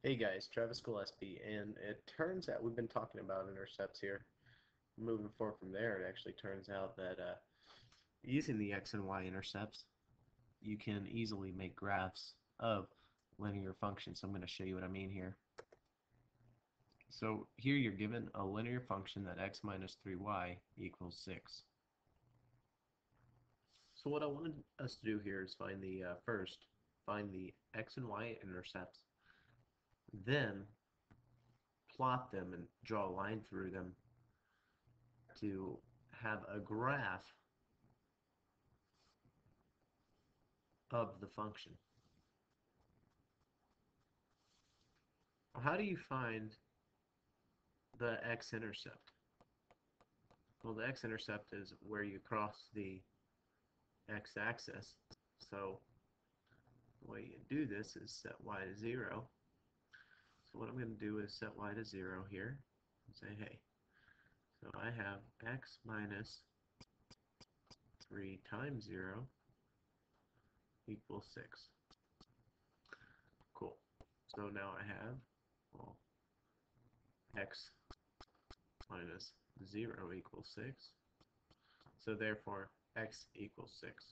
Hey guys, Travis Gillespie, and it turns out we've been talking about intercepts here. Moving forward from there, it actually turns out that using the x and y intercepts, you can easily make graphs of linear functions. So I'm going to show you what I mean here. So here you're given a linear function that x minus 3y equals 6. So what I wanted us to do here is find the find the x and y intercepts, then plot them and draw a line through them to have a graph of the function. How do you find the x-intercept? Well, the x-intercept is where you cross the x-axis. So the way you do this is set y to 0. So what I'm going to do is set y to 0 here and say, hey, so I have x minus 3 times 0 equals 6. Cool. So now I have, well, x minus 0 equals 6. So therefore, x equals 6.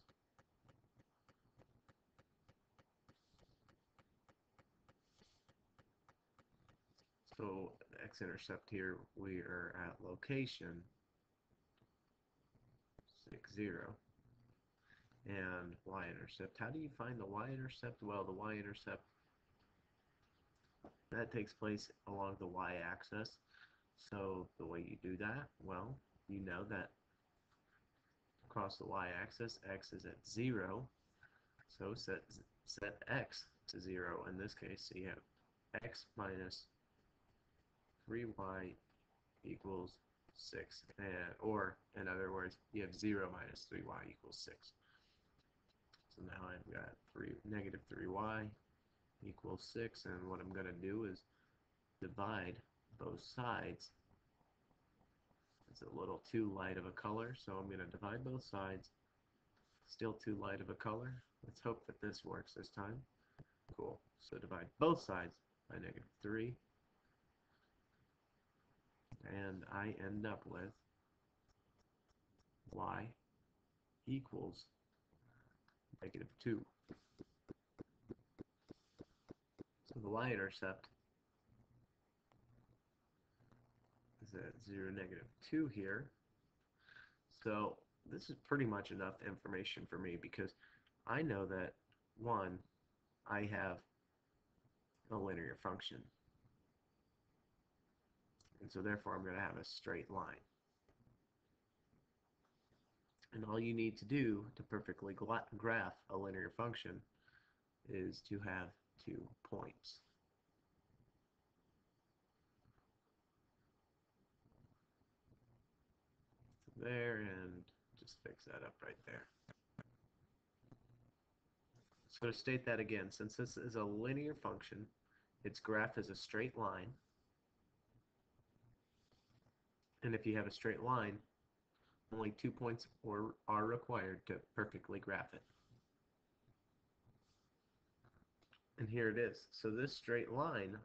So the x-intercept here, we are at location 6, 0. And y-intercept, how do you find the y-intercept? Well, the y-intercept, that takes place along the y-axis. So the way you do that, well, you know that across the y-axis, x is at 0. So set x to 0 in this case. So you have x minus 3y equals 6. Or, in other words, you have 0 minus 3y equals 6. So now I've got negative 3y equals 6, and what I'm going to do is divide both sides. It's a little too light of a color, so I'm going to divide both sides. Still too light of a color. Let's hope that this works this time. Cool. So divide both sides by negative 3. And I end up with y equals negative 2. So the y-intercept is at 0, negative 2 here. So this is pretty much enough information for me because I know that, one, I have a linear function. And so therefore I'm going to have a straight line. And all you need to do to perfectly graph a linear function is to have 2 points. There, and just fix that up right there. So to state that again, since this is a linear function, its graph is a straight line. And if you have a straight line, only 2 points are required to perfectly graph it. And here it is. So this straight line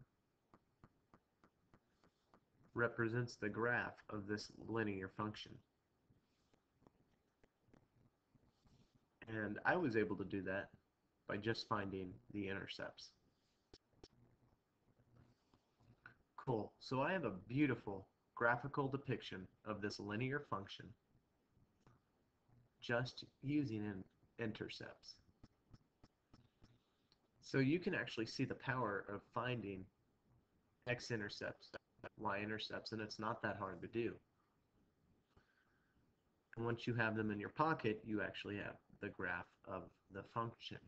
represents the graph of this linear function. And I was able to do that by just finding the intercepts. Cool. So I have a beautiful graphical depiction of this linear function just using intercepts. So you can actually see the power of finding x-intercepts, y-intercepts, and it's not that hard to do. And once you have them in your pocket, you actually have the graph of the function.